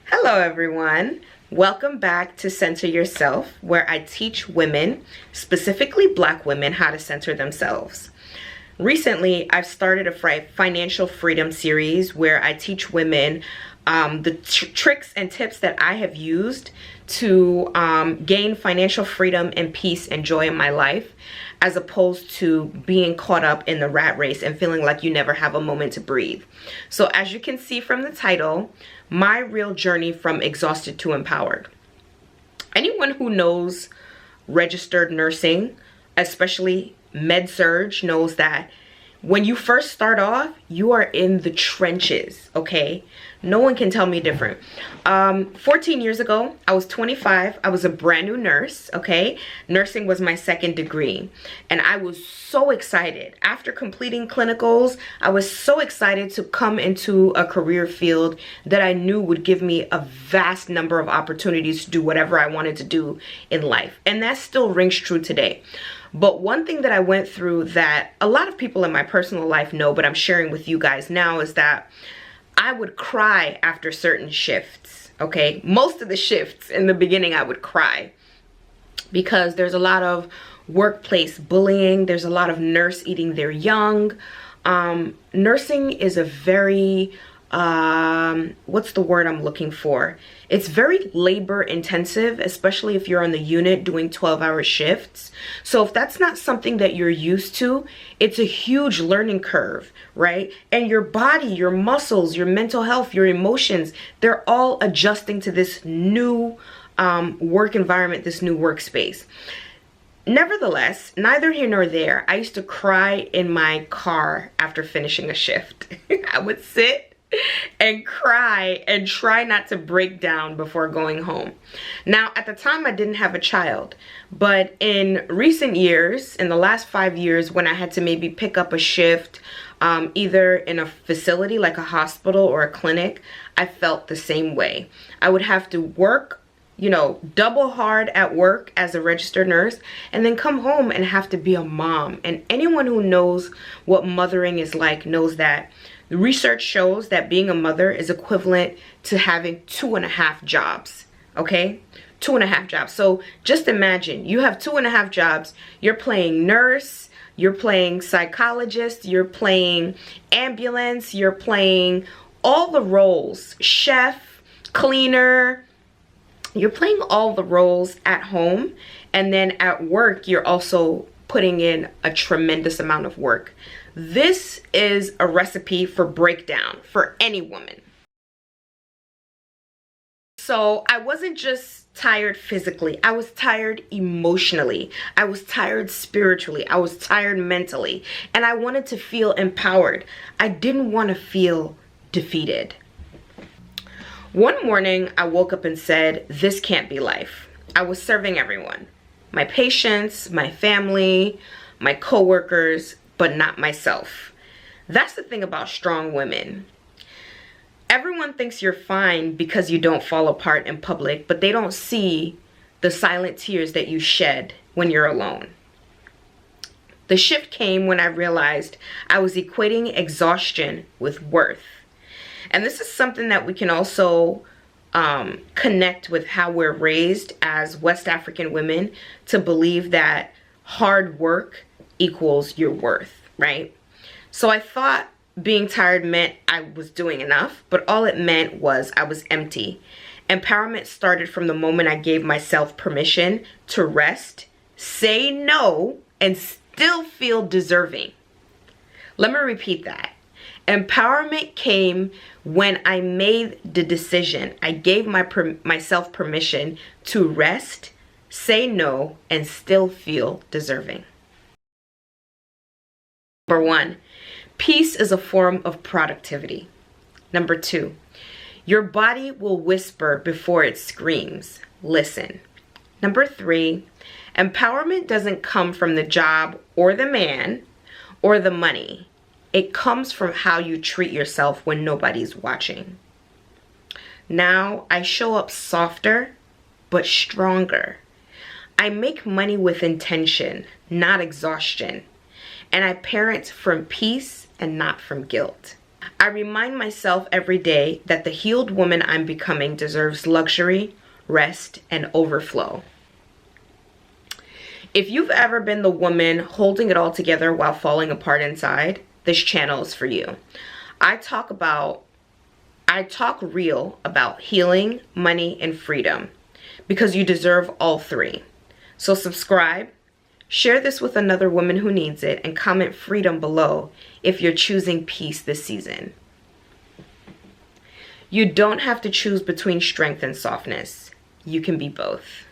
Hello everyone. Welcome back to Center Yourself, where I teach women, specifically Black women, how to center themselves. Recently, I've started a financial freedom series where I teach women the tricks and tips that I have used to gain financial freedom and peace and joy in my life, as opposed to being caught up in the rat race and feeling like you never have a moment to breathe. So as you can see from the title, my real journey from exhausted to empowered. Anyone who knows registered nursing, especially med-surg, knows that when you first start off, you are in the trenches, okay? No one can tell me different. 14 years ago, I was 25. I was a brand new nurse, okay? Nursing was my second degree. And I was so excited. After completing clinicals, I was so excited to come into a career field that I knew would give me a vast number of opportunities to do whatever I wanted to do in life. And that still rings true today. But one thing that I went through that a lot of people in my personal life know, but I'm sharing with you guys now, is that I would cry after certain shifts, okay? Most of the shifts in the beginning, I would cry because there's a lot of workplace bullying. There's a lot of nurse eating their young. Nursing is a very, what's the word I'm looking for? It's very labor intensive, especially if you're on the unit doing 12-hour shifts. So if that's not something that you're used to, it's a huge learning curve, right? And your body, your muscles, your mental health, your emotions, they're all adjusting to this new work environment, this new workspace. Nevertheless, neither here nor there, I used to cry in my car after finishing a shift. I would sit and cry and try not to break down before going home. Now, at the time, I didn't have a child, but in recent years, in the last 5 years, when I had to maybe pick up a shift, either in a facility like a hospital or a clinic, I felt the same way. I would have to work, you know, double hard at work as a registered nurse, and then come home and have to be a mom. And anyone who knows what mothering is like knows that the research shows that being a mother is equivalent to having 2.5 jobs, okay? 2.5 jobs. So just imagine, you have 2.5 jobs. You're playing nurse, you're playing psychologist, you're playing ambulance, you're playing all the roles, chef, cleaner. You're playing all the roles at home, and then at work, you're also putting in a tremendous amount of work. This is a recipe for breakdown for any woman. So I wasn't just tired physically, I was tired emotionally, I was tired spiritually, I was tired mentally, and I wanted to feel empowered. I didn't want to feel defeated. One morning, I woke up and said, this can't be life. I was serving everyone, my patients, my family, my coworkers, but not myself. That's the thing about strong women. Everyone thinks you're fine because you don't fall apart in public, but they don't see the silent tears that you shed when you're alone. The shift came when I realized I was equating exhaustion with worth. And this is something that we can also connect with how we're raised as West African women, to believe that hard work equals your worth, right? So I thought being tired meant I was doing enough, but all it meant was I was empty. Empowerment started from the moment I gave myself permission to rest, say no, and still feel deserving. Let me repeat that. Empowerment came when I made the decision. I gave myself permission to rest, say no, and still feel deserving. Number 1, peace is a form of productivity. Number 2, your body will whisper before it screams. Listen. Number 3, empowerment doesn't come from the job or the man or the money. It comes from how you treat yourself when nobody's watching. Now I show up softer, but stronger. I make money with intention, not exhaustion. And I parent from peace and not from guilt. I remind myself every day that the healed woman I'm becoming deserves luxury, rest, and overflow. If you've ever been the woman holding it all together while falling apart inside, this channel is for you. I talk real about healing, money, and freedom because you deserve all three. So subscribe, share this with another woman who needs it, and comment freedom below if you're choosing peace this season. You don't have to choose between strength and softness. You can be both.